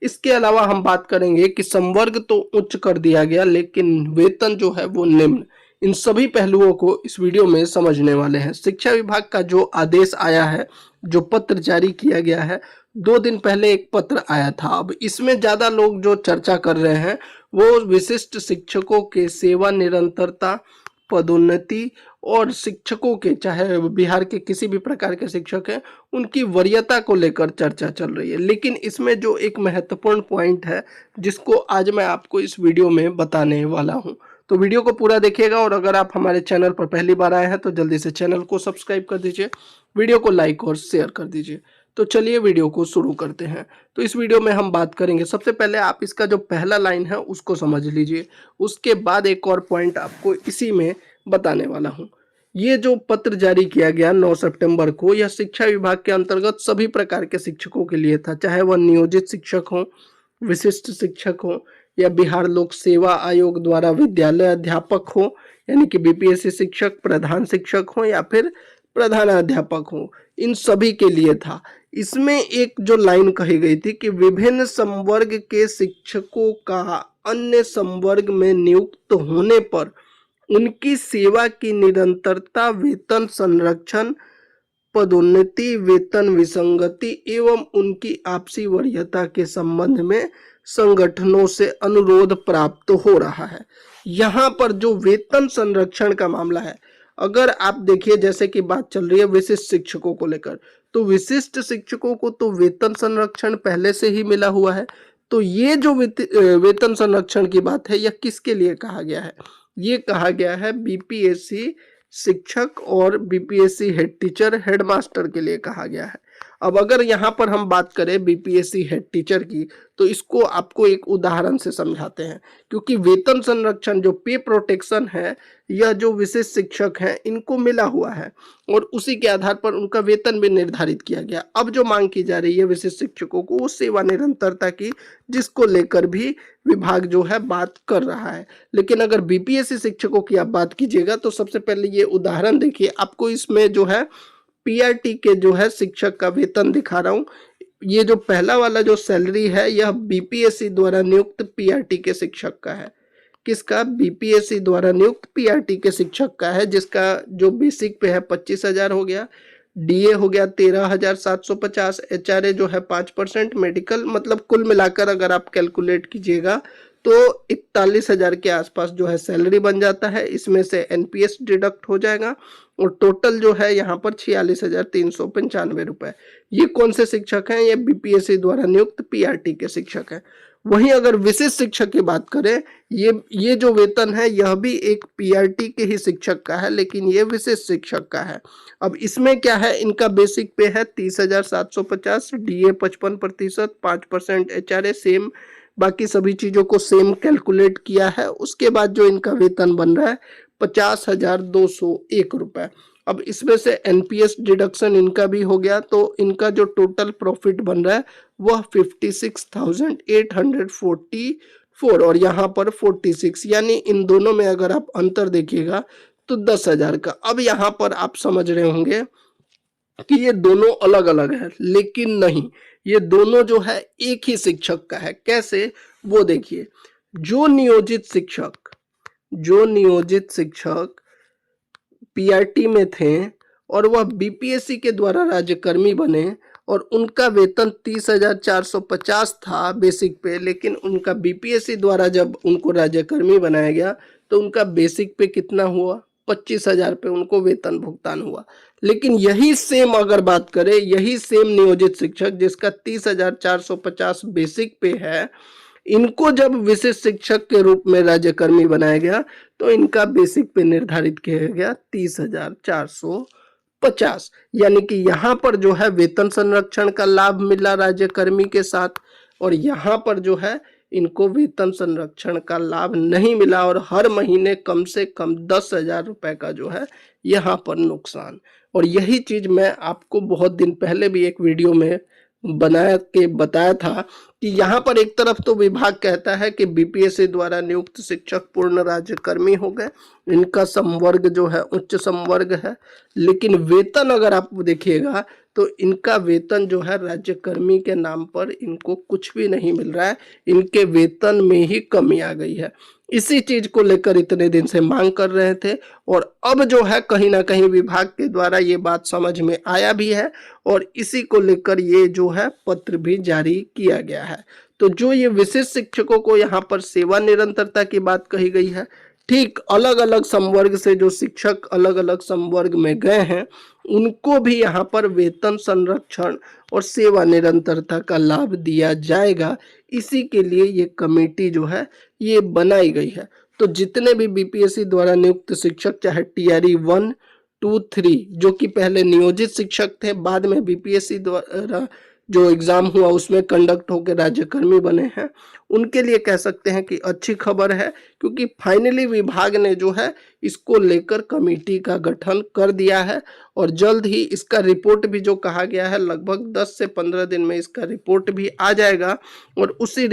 इसके अलावा हम बात करेंगे कि संवर्ग तो उच्च कर दिया गया लेकिन वेतन जो है वो निम्न। इन सभी पहलुओं को इस वीडियो में समझने वाले हैं। शिक्षा विभाग का जो आदेश आया है, जो पत्र जारी किया गया है, 2 दिन पहले एक पत्र आया था। अब इसमें ज्यादा लोग जो चर्चा कर रहे हैं वो विशिष्ट शिक्षकों के सेवा निरंतरता, पदोन्नति और शिक्षकों के, चाहे बिहार के किसी भी प्रकार के शिक्षक हैं, उनकी वरीयता को लेकर चर्चा चल रही है। लेकिन इसमें जो एक महत्वपूर्ण पॉइंट है जिसको आज मैं आपको इस वीडियो में बताने वाला हूं, तो वीडियो को पूरा देखिएगा। और अगर आप हमारे चैनल पर पहली बार आए हैं तो जल्दी से चैनल को सब्सक्राइब कर दीजिए, वीडियो को लाइक और शेयर कर दीजिए। तो चलिए वीडियो को शुरू करते हैं। तो इस वीडियो में हम बात करेंगे, सबसे पहले आप इसका जो पहला लाइन है उसको समझ लीजिए, उसके बाद एक और पॉइंट आपको इसी में बताने वाला हूं। ये जो पत्र जारी किया गया 9 सितंबर को, यह शिक्षा विभाग के अंतर्गत सभी प्रकार के शिक्षकों के लिए था, चाहे वह नियोजित शिक्षक हो, विशिष्ट शिक्षक हो, या बिहार लोक सेवा आयोग द्वारा विद्यालय अध्यापक हो यानी कि बीपीएससी शिक्षक, प्रधान शिक्षक हो या फिर प्रधानाध्यापक हो, इन सभी के लिए था। इसमें एक जो लाइन कही गई थी कि विभिन्न संवर्ग के शिक्षकों का अन्य संवर्ग में नियुक्त होने पर उनकी सेवा की निरंतरता, वेतन संरक्षण, पदोन्नति, वेतन विसंगति एवं उनकी आपसी वरीयता के संबंध में संगठनों से अनुरोध प्राप्त हो रहा है। यहाँ पर जो वेतन संरक्षण का मामला है, अगर आप देखिए जैसे कि बात चल रही है विशिष्ट शिक्षकों को लेकर, तो विशिष्ट शिक्षकों को तो वेतन संरक्षण पहले से ही मिला हुआ है। तो ये जो वेतन संरक्षण की बात है, यह किसके लिए कहा गया है? ये कहा गया है बीपीएससी शिक्षक और बीपीएससी हेड टीचर, हेडमास्टर के लिए कहा गया है। अब अगर यहाँ पर हम बात करें बीपीएससी हेड टीचर की, तो इसको आपको एक उदाहरण से समझाते हैं, क्योंकि वेतन संरक्षण जो पे प्रोटेक्शन है, यह जो विशेष शिक्षक हैं इनको मिला हुआ है और उसी के आधार पर उनका वेतन भी निर्धारित किया गया। अब जो मांग की जा रही है विशेष शिक्षकों को, वो सेवा निरंतरता की, जिसको लेकर भी विभाग जो है बात कर रहा है। लेकिन अगर बीपीएससी शिक्षकों की आप बात कीजिएगा तो सबसे पहले ये उदाहरण देखिए, आपको इसमें जो है पीआरटी के जो है शिक्षक का वेतन दिखा रहा हूँ। ये जो पहला वाला जो सैलरी है, यह बीपीएससी द्वारा नियुक्त पीआरटी के शिक्षक का है। किसका? बीपीएससी द्वारा नियुक्त पीआरटी के शिक्षक का है, जिसका जो बेसिक पे है 25,000 हो गया, डीए हो गया 13,750, एचआरए जो है 5%, मेडिकल, मतलब कुल मिलाकर अगर आप कैलकुलेट कीजिएगा तो 41,000 के आसपास जो है सैलरी बन जाता है। इसमें से एनपीएस डिडक्ट हो जाएगा और टोटल जो है यहाँ पर 46,395 रुपए। ये कौन से शिक्षक हैं? ये बीपीएससी द्वारा नियुक्त पीआरटी के शिक्षक हैं। वहीं अगर विशिष्ट शिक्षक की बात करें, ये जो वेतन है यह भी एक पीआरटी के ही शिक्षक का है, लेकिन ये विशिष्ट शिक्षक का है। अब इसमें क्या है, इनका बेसिक पे है 30,750, डीए 55%, 5% एचआरए सेम, बाकी सभी चीजों को सेम कैलकुलेट किया है। उसके बाद जो इनका वेतन बन रहा है 50,201 रुपए। अब इसमें से एनपीएस डिडक्शन इनका भी हो गया, तो इनका जो टोटल प्रॉफिट बन रहा है वह 56,844 और यहाँ पर 46, यानी इन दोनों में अगर आप अंतर देखिएगा तो 10,000 का। अब यहाँ पर आप समझ रहे होंगे कि ये दोनों अलग अलग है, लेकिन नहीं, ये दोनों जो है एक ही शिक्षक का है। कैसे? वो देखिए, जो नियोजित शिक्षक पीआरटी में थे और वह बीपीएससी के द्वारा राज्यकर्मी बने और उनका वेतन 30,450 था बेसिक पे, लेकिन उनका बीपीएससी द्वारा जब उनको राज्यकर्मी बनाया गया तो उनका बेसिक पे कितना हुआ? 25,000 पे उनको वेतन भुगतान हुआ। लेकिन यही सेम अगर बात करें, यही सेम नियोजित शिक्षक जिसका 30,450 बेसिक पे है, इनको जब विशिष्ट शिक्षक के रूप में राज्यकर्मी बनाया गया तो इनका बेसिक पे निर्धारित किया गया 30,450। यानी कि यहाँ पर जो है वेतन संरक्षण का लाभ मिला राज्यकर्मी के साथ, और यहाँ पर जो है इनको वेतन संरक्षण का लाभ नहीं मिला और हर महीने कम से कम 10,000 रुपए का जो है यहाँ पर नुकसान। और यही चीज मैं आपको बहुत दिन पहले भी एक वीडियो में बना के बताया था कि यहाँ पर एक तरफ तो विभाग कहता है कि बीपीएससी द्वारा नियुक्त शिक्षक पूर्ण राज्यकर्मी हो गए, इनका संवर्ग जो है उच्च संवर्ग है, लेकिन वेतन अगर आप देखिएगा तो इनका वेतन जो है राज्यकर्मी के नाम पर इनको कुछ भी नहीं मिल रहा है, इनके वेतन में ही कमी आ गई है। इसी चीज को लेकर इतने दिन से मांग कर रहे थे और अब जो है कहीं ना कहीं विभाग के द्वारा ये बात समझ में आया भी है और इसी को लेकर ये जो है पत्र भी जारी किया गया है। तो जो ये विशेष शिक्षकों को यहाँ पर सेवा निरंतरता की बात कही गई है, ठीक अलग अलग संवर्ग से जो शिक्षक अलग अलग संवर्ग में गए हैं उनको भी यहाँ पर वेतन संरक्षण और सेवा निरंतरता का लाभ दिया जाएगा। इसी के लिए ये कमेटी जो है ये बनाई गई है। तो जितने भी बीपीएससी द्वारा नियुक्त शिक्षक चाहे टीआरई 1, 2, 3 जो कि पहले नियोजित शिक्षक थे, बाद में बीपीएससी द्वारा जो एग्जाम हुआ उसमें कंडक्ट होकर राज्यकर्मी बने हैं, उनके लिए कह सकते हैं कि अच्छी खबर है, क्योंकि फाइनली विभाग ने जो है इसको लेकर कमेटी का गठन कर दिया है और जल्द ही इसका रिपोर्ट भी जो कहा गया है लगभग 10 से 15 दिन में इसका रिपोर्ट भी आ जाएगा और उसी